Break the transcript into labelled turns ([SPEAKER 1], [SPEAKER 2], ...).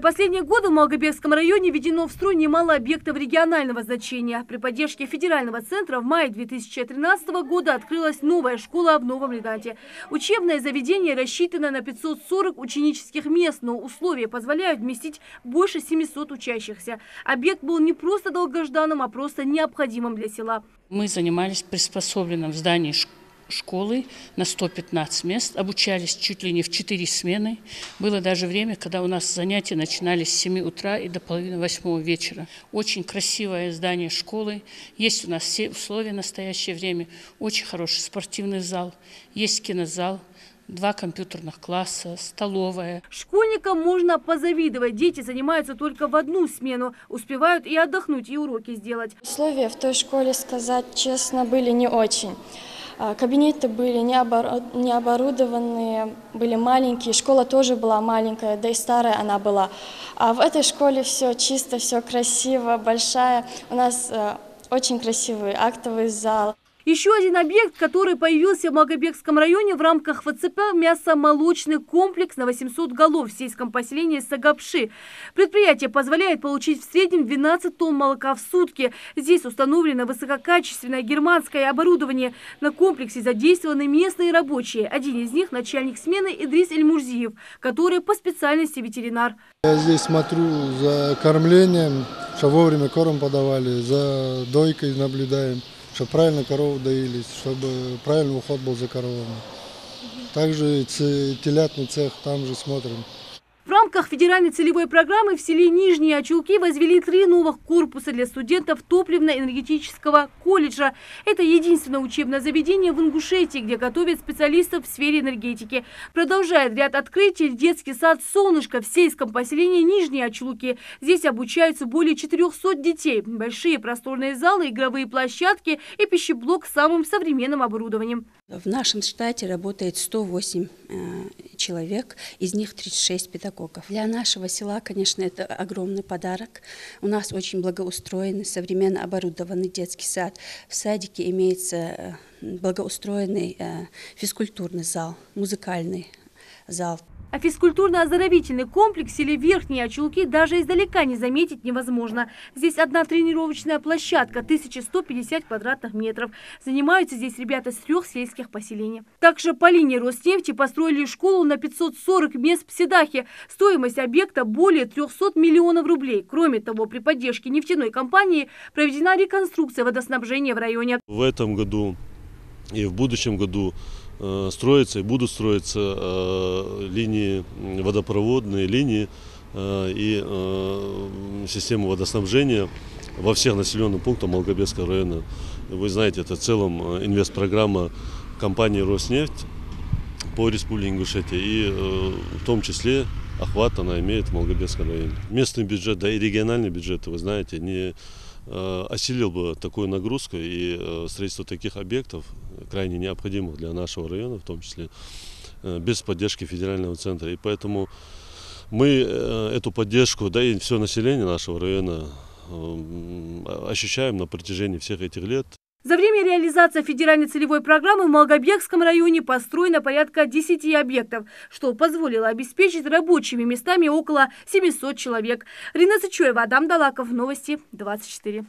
[SPEAKER 1] последние годы в Малгобекском районе введено в строй немало объектов регионального значения. При поддержке федерального центра в мае 2013 года открылась новая школа в Новом Лидате. Учебное заведение рассчитано на 540 ученических мест, но условия позволяют вместить больше 700 учащихся. Объект был не просто долгожданным, а просто необходимым для села.
[SPEAKER 2] Мы занимались приспособленным в здании школы на 115 мест, обучались чуть ли не в 4 смены. Было даже время, когда у нас занятия начинались с 7 утра и до половины 8 вечера. Очень красивое здание школы. Есть у нас все условия в настоящее время. Очень хороший спортивный зал, есть кинозал, 2 компьютерных класса, столовая.
[SPEAKER 1] Школьникам можно позавидовать. Дети занимаются только в одну смену. Успевают и отдохнуть, и уроки сделать.
[SPEAKER 3] Условия в той школе, сказать честно, были не очень. Кабинеты были не оборудованные, были маленькие. Школа тоже была маленькая, да и старая она была. А в этой школе все чисто, все красиво, большая. У нас очень красивый актовый зал.
[SPEAKER 1] Еще один объект, который появился в Малгобекском районе в рамках ВЦП – мясомолочный комплекс на 800 голов в сельском поселении Сагапши. Предприятие позволяет получить в среднем 12 тонн молока в сутки. Здесь установлено высококачественное германское оборудование. На комплексе задействованы местные рабочие. Один из них – начальник смены Идрис Эльмурзиев, который по специальности ветеринар.
[SPEAKER 4] Я здесь смотрю за кормлением, чтобы вовремя корм подавали, за дойкой наблюдаем, чтобы правильно коровы доились, чтобы правильный уход был за коровами. Также телятный цех там же смотрим.
[SPEAKER 1] В рамках федеральной целевой программы в селе Нижние Очулки возвели 3 новых корпуса для студентов топливно-энергетического колледжа. Это единственное учебное заведение в Ингушетии, где готовят специалистов в сфере энергетики. Продолжает ряд открытий детский сад «Солнышко» в сельском поселении Нижние Очулки. Здесь обучаются более 400 детей. Большие просторные залы, игровые площадки и пищеблок с самым современным оборудованием.
[SPEAKER 5] В нашем штате работает 108 человек, из них 36 педагогов. Для нашего села, конечно, это огромный подарок. У нас очень благоустроенный, современно оборудованный детский сад. В садике имеется благоустроенный физкультурный зал, музыкальный зал.
[SPEAKER 1] А физкультурно-оздоровительный комплекс в селе Верхние Очулки даже издалека не заметить невозможно. Здесь одна тренировочная площадка, 1150 квадратных метров. Занимаются здесь ребята с 3 сельских поселений. Также по линии Роснефти построили школу на 540 мест в Седахе. Стоимость объекта более 300 миллионов рублей. Кроме того, при поддержке нефтяной компании проведена реконструкция водоснабжения в районе.
[SPEAKER 6] В этом году и в будущем году строятся и будут строиться линии, водопроводные линии и системы водоснабжения во всех населенных пунктах Малгобекского района. Вы знаете, это в целом инвестпрограмма компании «Роснефть» по Республике Ингушетия, и в том числе охват она имеет в Малгобекском районе. Местный бюджет, да и региональный бюджет, вы знаете, не осилил бы такую нагрузку, и строительство таких объектов, крайне необходимых для нашего района, в том числе, без поддержки федерального центра. И поэтому мы эту поддержку, да и все население нашего района ощущаем на протяжении всех этих лет.
[SPEAKER 1] За время реализации федеральной целевой программы в Малгобекском районе построено порядка 10 объектов, что позволило обеспечить рабочими местами около 700 человек. Рина Сычуева, Адам Далаков, Новости 24.